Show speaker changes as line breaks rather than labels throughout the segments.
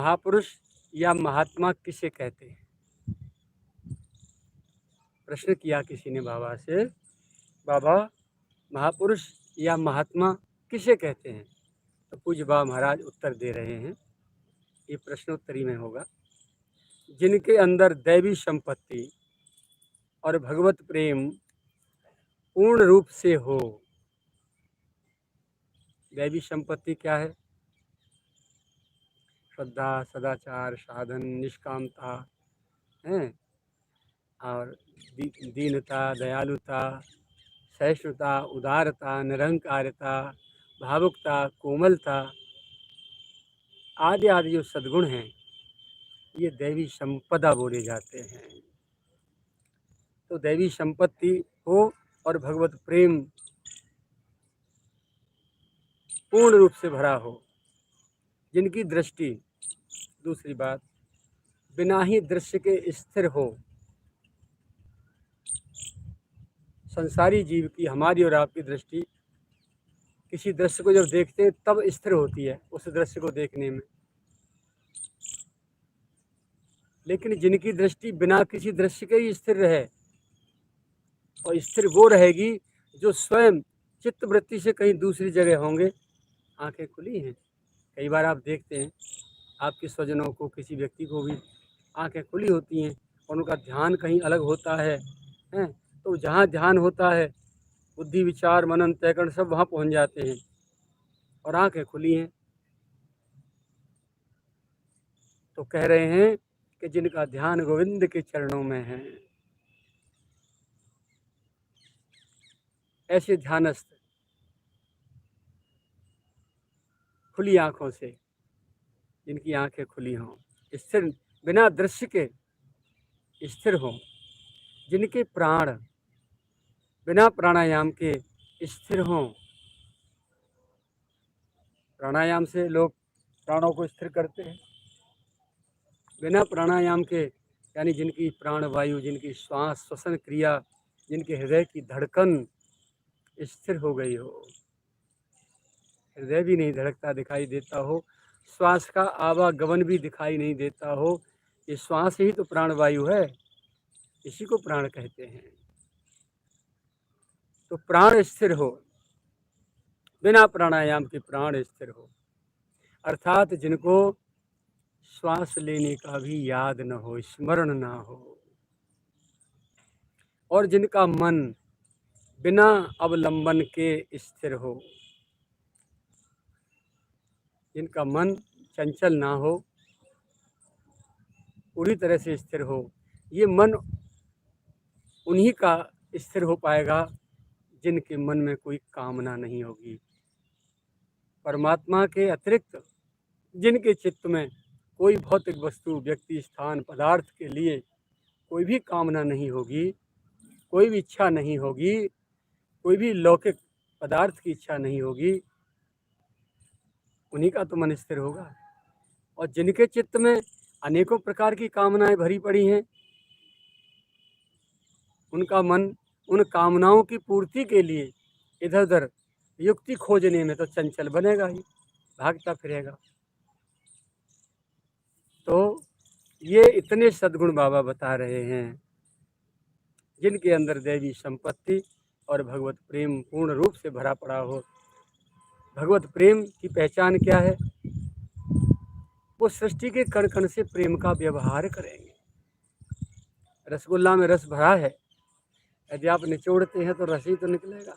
महापुरुष या महात्मा किसे कहते हैं? प्रश्न किया किसी ने बाबा से, बाबा महापुरुष या महात्मा किसे कहते हैं? तो पूज्य बाबा महाराज उत्तर दे रहे हैं, ये प्रश्नोत्तरी में होगा। जिनके अंदर दैवी संपत्ति और भगवत प्रेम पूर्ण रूप से हो। दैवी संपत्ति क्या है? श्रद्धा, सदाचार, साधन, निष्कामता है, और दीनता, दयालुता, सहिष्णुता, उदारता, निरंकारिता, भावुकता, कोमलता आदि आदि जो सद्गुण हैं, ये दैवी संपदा बोले जाते हैं। तो दैवी संपत्ति हो और भगवत प्रेम पूर्ण रूप से भरा हो। जिनकी दृष्टि, दूसरी बात, बिना ही दृश्य के स्थिर हो। संसारी जीव की, हमारी और आपकी दृष्टि किसी दृश्य को जब देखते हैं तब स्थिर होती है उस दृश्य को देखने में। लेकिन जिनकी दृष्टि बिना किसी दृश्य के ही स्थिर रहे, और स्थिर वो रहेगी जो स्वयं चित्त वृत्ति से कहीं दूसरी जगह होंगे। आंखें खुली हैं। कई बार आप देखते हैं आपके स्वजनों को, किसी व्यक्ति को भी आंखें खुली होती हैं और उनका ध्यान कहीं अलग होता है, हैं? तो जहाँ ध्यान होता है बुद्धि, विचार, मनन, तैकण सब वहाँ पहुँच जाते हैं और आंखें खुली हैं। तो कह रहे हैं कि जिनका ध्यान गोविंद के चरणों में है, ऐसे ध्यानस्थ खुली आंखों से, जिनकी आंखें खुली हों, स्थिर, बिना दृश्य के स्थिर हों, जिनके प्राण बिना प्राणायाम के स्थिर हों। प्राणायाम से लोग प्राणों को स्थिर करते हैं। बिना प्राणायाम के, यानी जिनकी प्राणवायु, जिनकी श्वास श्वसन क्रिया, जिनके हृदय की धड़कन स्थिर हो गई हो, हृदय भी नहीं धड़कता दिखाई देता हो, श्वास का आवागमन भी दिखाई नहीं देता हो, ये श्वास ही तो प्राणवायु है, इसी को प्राण कहते हैं। तो प्राण स्थिर हो, बिना प्राणायाम के प्राण स्थिर हो, अर्थात जिनको श्वास लेने का भी याद न हो, स्मरण ना हो, और जिनका मन बिना अवलंबन के स्थिर हो, जिनका मन चंचल ना हो, पूरी तरह से स्थिर हो। ये मन उन्हीं का स्थिर हो पाएगा जिनके मन में कोई कामना नहीं होगी। परमात्मा के अतिरिक्त जिनके चित्त में कोई भौतिक वस्तु, व्यक्ति, स्थान, पदार्थ के लिए कोई भी कामना नहीं होगी, कोई भी इच्छा नहीं होगी, कोई भी लौकिक पदार्थ की इच्छा नहीं होगी, उन्हीं का तो मन स्थिर होगा। और जिनके चित्त में अनेकों प्रकार की कामनाएं भरी पड़ी हैं, उनका मन उन कामनाओं की पूर्ति के लिए इधर उधर युक्ति खोजने में तो चंचल बनेगा ही, भागता फिरेगा। तो ये इतने सद्गुण बाबा बता रहे हैं, जिनके अंदर दैवी संपत्ति और भगवत प्रेम पूर्ण रूप से भरा पड़ा हो। भगवत प्रेम की पहचान क्या है? वो सृष्टि के कण कण से प्रेम का व्यवहार करेंगे। रसगुल्ला में रस भरा है, यदि आप निचोड़ते हैं तो रस ही तो निकलेगा।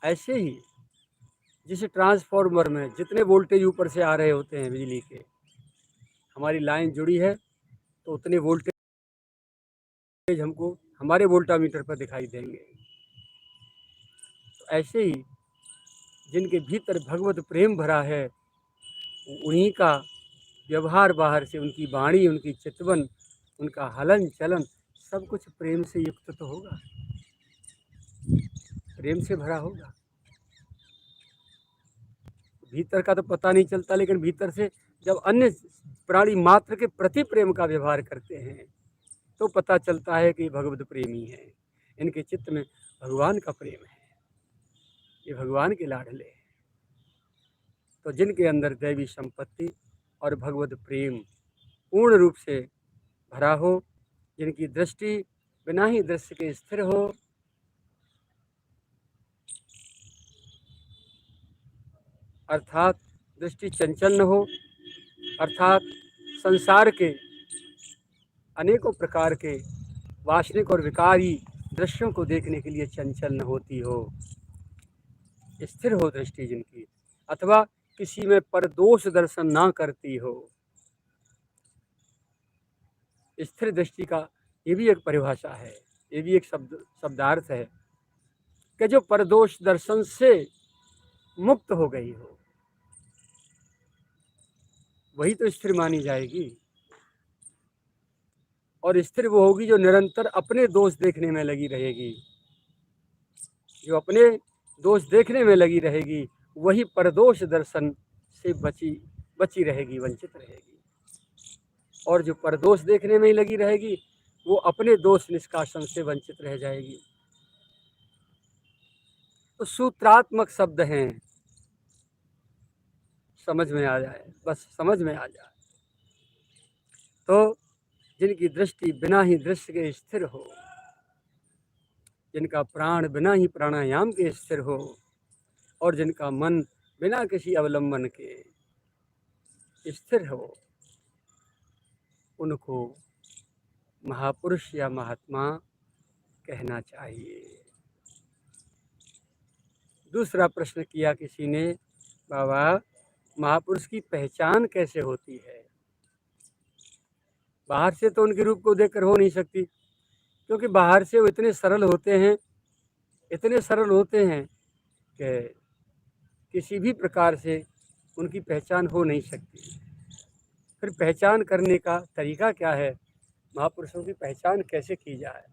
ऐसे ही जिस ट्रांसफार्मर में जितने वोल्टेज ऊपर से आ रहे होते हैं बिजली के, हमारी लाइन जुड़ी है तो उतने वोल्टेज हमको हमारे वोल्टामीटर पर दिखाई देंगे। तो ऐसे ही जिनके भीतर भगवत प्रेम भरा है, उन्हीं का व्यवहार बाहर से, उनकी वाणी, उनकी चितवन, उनका हलन चलन सब कुछ प्रेम से युक्त तो होगा, प्रेम से भरा होगा। भीतर का तो पता नहीं चलता, लेकिन भीतर से जब अन्य प्राणी मात्र के प्रति प्रेम का व्यवहार करते हैं तो पता चलता है कि भगवत प्रेमी है, इनके चित्त में भगवान का प्रेम है, ये भगवान के लाडले हैं। तो जिनके अंदर दैवी संपत्ति और भगवत प्रेम पूर्ण रूप से भरा हो, जिनकी दृष्टि बिना ही दृश्य के स्थिर हो, अर्थात दृष्टि चंचल न हो, अर्थात संसार के अनेकों प्रकार के वासनिक और विकारी दृश्यों को देखने के लिए चंचल न होती हो, स्थिर हो दृष्टि जिनकी, अथवा किसी में परदोष दर्शन ना करती हो। स्थिर दृष्टि का ये भी एक परिभाषा है, ये भी एक शब्दार्थ है कि जो परदोष दर्शन से मुक्त हो गई हो, वही तो स्थिर मानी जाएगी। और स्थिर वो होगी जो निरंतर अपने दोष देखने में लगी रहेगी। जो अपने दोष देखने में लगी रहेगी वही परदोष दर्शन से बची रहेगी, वंचित रहेगी। और जो परदोष देखने में ही लगी रहेगी वो अपने दोष निष्कासन से वंचित रह जाएगी। तो सूत्रात्मक शब्द हैं, समझ में आ जाए, बस समझ में आ जाए। तो जिनकी दृष्टि बिना ही दृश्य के स्थिर हो, जिनका प्राण बिना ही प्राणायाम के स्थिर हो, और जिनका मन बिना किसी अवलंबन के स्थिर हो, उनको महापुरुष या महात्मा कहना चाहिए। दूसरा प्रश्न किया किसी ने, बाबा महापुरुष की पहचान कैसे होती है? बाहर से तो उनके रूप को देखकर हो नहीं सकती, क्योंकि बाहर से वो इतने सरल होते हैं, इतने सरल होते हैं कि किसी भी प्रकार से उनकी पहचान हो नहीं सकती। फिर पहचान करने का तरीका क्या है? महापुरुषों की पहचान कैसे की जाए?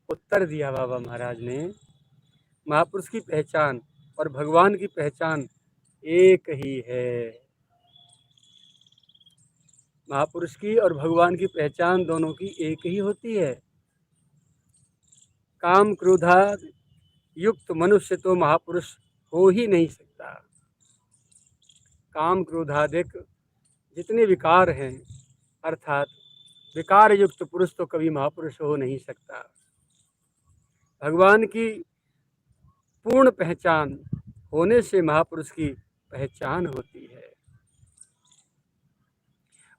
उत्तर दिया बाबा महाराज ने, महापुरुष की पहचान और भगवान की पहचान एक ही है। महापुरुष की और भगवान की पहचान दोनों की एक ही होती है। काम क्रोधाद युक्त मनुष्य तो महापुरुष हो ही नहीं सकता। काम क्रोधादिक जितने विकार हैं, अर्थात विकार युक्त पुरुष तो कभी महापुरुष हो नहीं सकता। भगवान की पूर्ण पहचान होने से महापुरुष की पहचान होती है।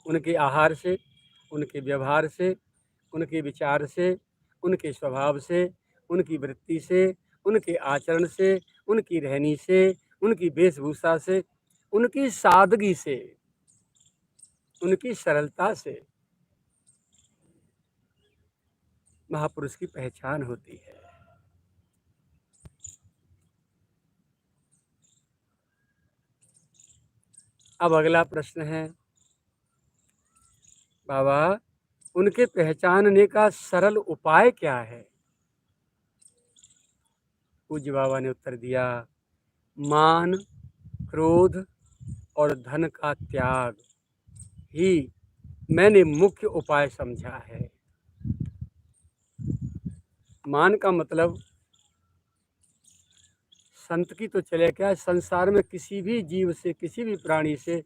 उनके आहार से, उनके व्यवहार से, उनके विचार से, उनके स्वभाव से, उनकी वृत्ति से, उनके आचरण से, उनकी रहनी से, उनकी वेशभूषा से, उनकी सादगी से, उनकी सरलता से महापुरुष की पहचान होती है। अब अगला प्रश्न है, बाबा उनके पहचानने का सरल उपाय क्या है? पूज्य बाबा ने उत्तर दिया, मान, क्रोध और धन का त्याग ही मैंने मुख्य उपाय समझा है। मान का मतलब संत की तो चले क्या, संसार में किसी भी जीव से, किसी भी प्राणी से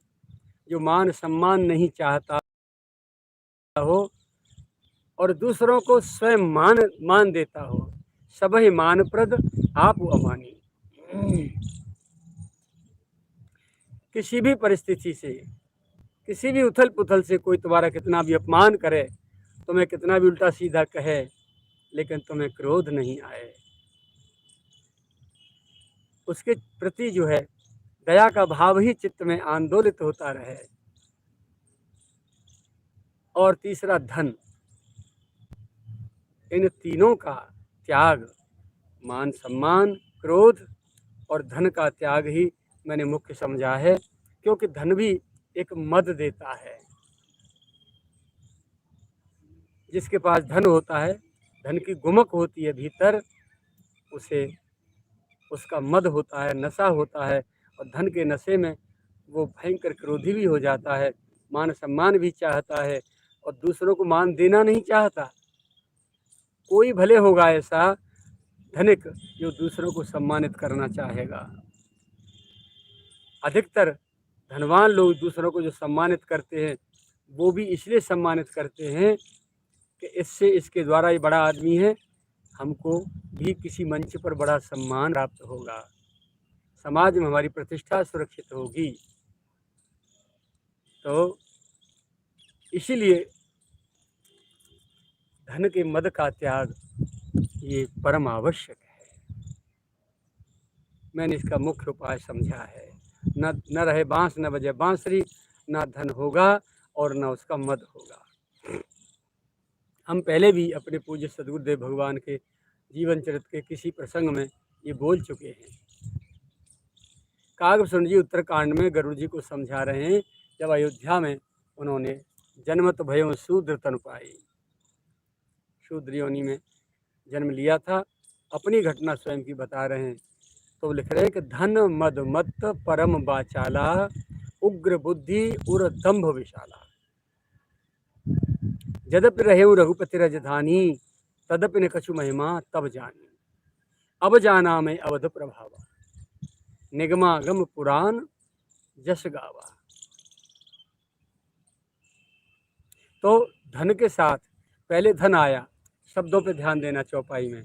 जो मान सम्मान नहीं चाहता हो और दूसरों को स्वयं मान देता हो, सबहि मानप्रद आप अमानी। किसी भी परिस्थिति से, किसी भी उथल पुथल से कोई तुम्हारा कितना भी अपमान करे, तुम्हें कितना भी उल्टा सीधा कहे, लेकिन तुम्हें क्रोध नहीं आए, उसके प्रति जो है दया का भाव ही चित्त में आंदोलित होता रहे। और तीसरा धन, इन तीनों का त्याग, मान सम्मान, क्रोध और धन का त्याग ही मैंने मुख्य समझा है, क्योंकि धन भी एक मद देता है। जिसके पास धन होता है, धन की गुमक होती है भीतर, उसे उसका मद होता है, नशा होता है, और धन के नशे में वो भयंकर क्रोधी भी हो जाता है, मान सम्मान भी चाहता है और दूसरों को मान देना नहीं चाहता। कोई भले होगा ऐसा धनिक जो दूसरों को सम्मानित करना चाहेगा। अधिकतर धनवान लोग दूसरों को जो सम्मानित करते हैं वो भी इसलिए सम्मानित करते हैं कि इससे इसके द्वारा ये बड़ा आदमी है, हमको भी किसी मंच पर बड़ा सम्मान प्राप्त होगा, समाज में हमारी प्रतिष्ठा सुरक्षित होगी। तो इसीलिए धन के मद का त्याग ये परम आवश्यक है। मैंने इसका मुख्य उपाय समझा है। न रहे बांस न बजे बांसुरी, ना धन होगा और न उसका मद होगा। हम पहले भी अपने पूज्य सद्गुरुदेव भगवान के जीवन चरित्र के किसी प्रसंग में ये बोल चुके हैं। कागभूषण जी उत्तरकांड में गरुड़ जी को समझा रहे हैं, जब अयोध्या में उन्होंने जन्मत भयो शूद्र तन पाई, शूद्र योनि में जन्म लिया था, अपनी घटना स्वयं की बता रहे हैं। तो लिख रहे हैं कि धन मद मत परम बाचाला, उग्र बुद्धि उर दंभ विशाला, जदपि रहे रघुपति राजधानी, तदपि न कछु महिमा तब जानी, अब जाना में अवध प्रभावा, निगमागम पुराण जस गावा। तो धन के साथ पहले धन आया, शब्दों पे ध्यान देना। चौपाई में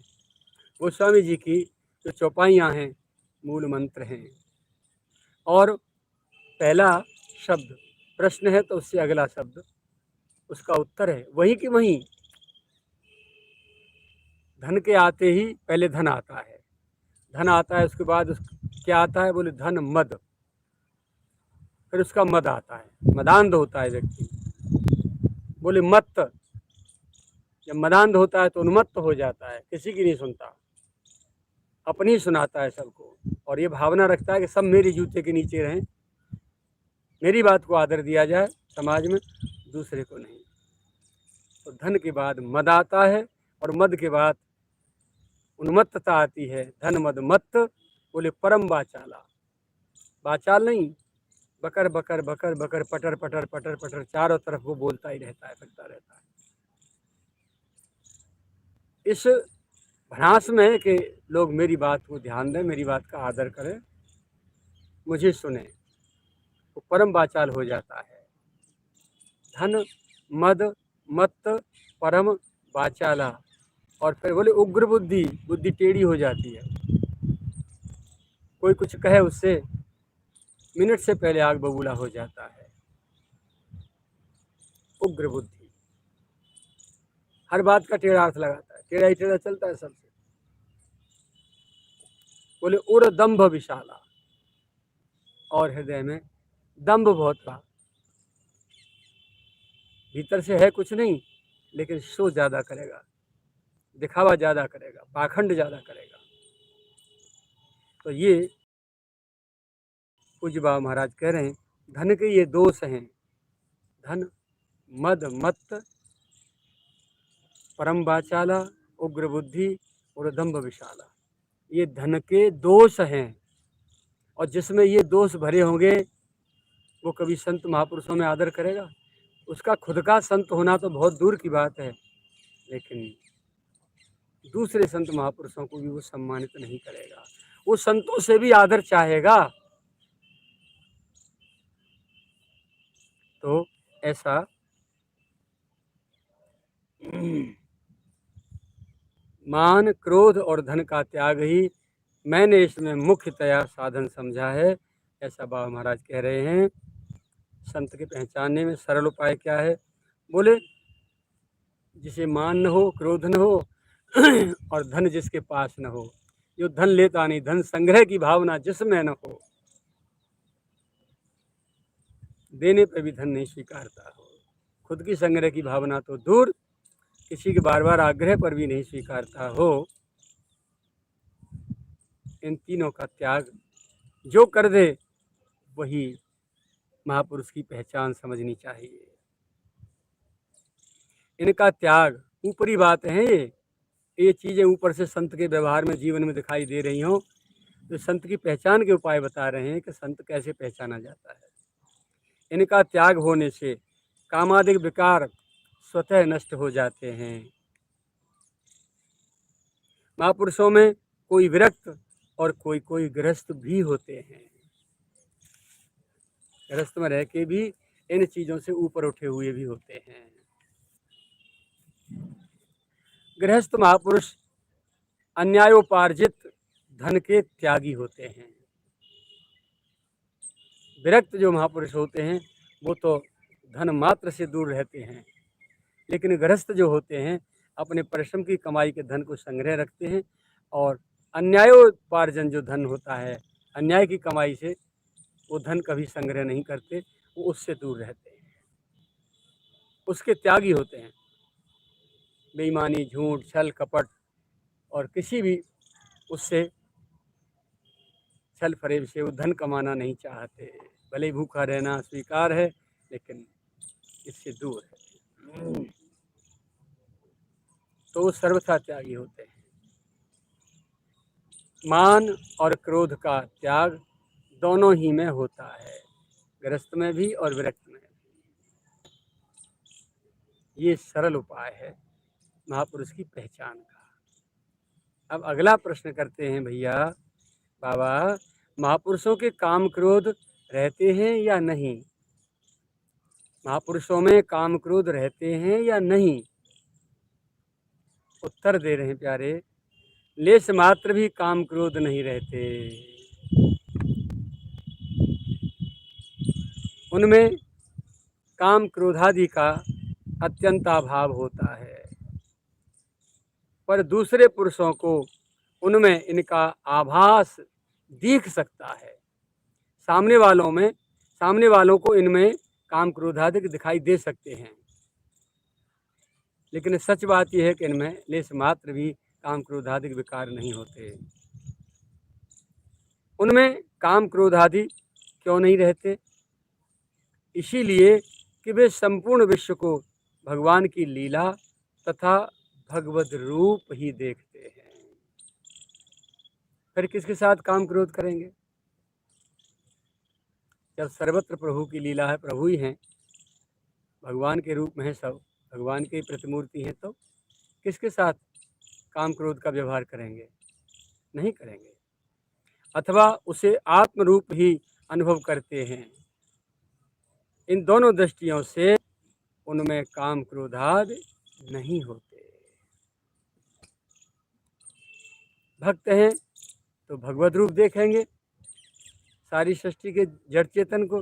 गोस्वामी जी की जो चौपाइयाँ हैं मूल मंत्र हैं, और पहला शब्द प्रश्न है तो उससे अगला शब्द उसका उत्तर है, वहीं कि वहीं धन के आते ही पहले धन आता है, धन आता है उसके बाद क्या आता है, बोले धन मद, फिर उसका मद आता है, मदांध होता है व्यक्ति। बोले मत्त, जब मदांध होता है तो उन्मत्त हो जाता है, किसी की नहीं सुनता, अपनी ही सुनाता है सबको, और ये भावना रखता है कि सब मेरी जूते के नीचे रहें, मेरी बात को आदर दिया जाए समाज में, दूसरे को नहीं। तो धन के बाद मद आता है और मद के बाद उन्मत्तता आती है, धन मद मत्त। बोले परम बाचाला, बाचाल नहीं, बकर बकर बकर बकर पटर पटर पटर पटर, चारों तरफ वो बोलता ही रहता है, फिरता रहता है। इस भ्रांस में कि लोग मेरी बात को ध्यान दें, मेरी बात का आदर करें, मुझे सुने, वो परम बाचाल हो जाता है। धन मद मत्त परम बाचाला, और फिर बोले उग्र बुद्धि, बुद्धि टेढ़ी हो जाती है, कोई कुछ कहे उससे मिनट से पहले आग बबूला हो जाता है। उग्र बुद्धि, हर बात का टेढ़ा अर्थ लगाता है, टेढ़ा ही टेढ़ा चलता है सबसे। बोले उर दंभ विशाला, और हृदय में दंभ बहुत था, भीतर से है कुछ नहीं, लेकिन शो ज्यादा करेगा, दिखावा ज्यादा करेगा, पाखंड ज्यादा करेगा। तो ये पूज्य बाबा महाराज कह रहे हैं धन के ये दोष हैं, धन मद मत्त परम वाचाला, उग्र बुद्धि और दंभ विशाला, ये धन के दोष हैं। और जिसमें ये दोष भरे होंगे वो कभी संत महापुरुषों में आदर करेगा? उसका खुद का संत होना तो बहुत दूर की बात है, लेकिन दूसरे संत महापुरुषों को भी वो सम्मानित नहीं करेगा, वो संतों से भी आदर चाहेगा। तो ऐसा मान क्रोध और धन का त्याग ही मैंने इसमें मुख्यतया साधन समझा है, ऐसा बाबा महाराज कह रहे हैं। संत के पहचानने में सरल उपाय क्या है? बोले जिसे मान न हो, क्रोध न हो और धन जिसके पास न हो, जो धन लेता नहीं, धन संग्रह की भावना जिसमें न हो, देने पर भी धन नहीं स्वीकारता हो, खुद की संग्रह की भावना तो दूर, किसी के बार बार आग्रह पर भी नहीं स्वीकारता हो, इन तीनों का त्याग जो कर दे वही महापुरुष की पहचान समझनी चाहिए। इनका त्याग ऊपरी बात है, ये चीज़ें ऊपर से संत के व्यवहार में जीवन में दिखाई दे रही हों, तो संत की पहचान के उपाय बता रहे हैं कि संत कैसे पहचाना जाता है। इनका त्याग होने से कामादिक विकार स्वतः नष्ट हो जाते हैं। महापुरुषों में कोई विरक्त और कोई कोई गृहस्थ भी होते हैं। गृहस्थ में रह के भी इन चीज़ों से ऊपर उठे हुए भी होते हैं। गृहस्थ महापुरुष अन्यायोपार्जित धन के त्यागी होते हैं। विरक्त जो महापुरुष होते हैं वो तो धन मात्र से दूर रहते हैं, लेकिन गृहस्थ जो होते हैं अपने परिश्रम की कमाई के धन को संग्रह रखते हैं और अन्यायोपार्जन जो धन होता है, अन्याय की कमाई से वो धन कभी संग्रह नहीं करते, वो उससे दूर रहते हैं, उसके त्यागी होते हैं। बेईमानी, झूठ, छल, कपट और किसी भी उससे छल फरेब से वो धन कमाना नहीं चाहते। भले ही भूखा रहना स्वीकार है, लेकिन इससे दूर है। तो वो सर्वथा त्यागी होते हैं। मान और क्रोध का त्याग दोनों ही में होता है, गृहस्थ में भी और विरक्त में भी। ये सरल उपाय है महापुरुष की पहचान का। अब अगला प्रश्न करते हैं भैया, बाबा महापुरुषों के काम क्रोध रहते हैं या नहीं? महापुरुषों में काम क्रोध रहते हैं या नहीं? उत्तर दे रहे हैं प्यारे, लेश मात्र भी काम क्रोध नहीं रहते। उनमें काम क्रोधादि का अत्यंत अभाव होता है, पर दूसरे पुरुषों को उनमें इनका आभास दिख सकता है। सामने वालों को इनमें काम क्रोधादि दिखाई दे सकते हैं, लेकिन सच बात यह है कि इनमें लेश मात्र भी काम क्रोधादि विकार नहीं होते। उनमें काम क्रोधादि क्यों नहीं रहते? इसीलिए कि वे संपूर्ण विश्व को भगवान की लीला तथा भगवद रूप ही देखते हैं। फिर किसके साथ काम क्रोध करेंगे? जब सर्वत्र प्रभु की लीला है, प्रभु ही हैं, भगवान के रूप में है, सब भगवान की प्रतिमूर्ति है, तो किसके साथ काम क्रोध का व्यवहार करेंगे? नहीं करेंगे। अथवा उसे आत्म रूप ही अनुभव करते हैं। इन दोनों दृष्टियों से उनमें काम क्रोधादि नहीं होते। भक्त हैं तो भगवद रूप देखेंगे, सारी सृष्टि के जड़ चेतन को,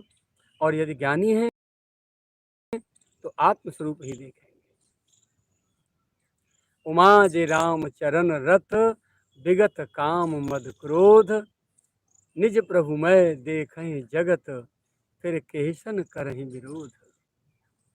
और यदि ज्ञानी हैं तो आत्मस्वरूप ही देखेंगे। उमा जे राम चरण रत, विगत काम मद क्रोध, निज प्रभु मैं देखें जगत, फिर केसन करहीं विरोध।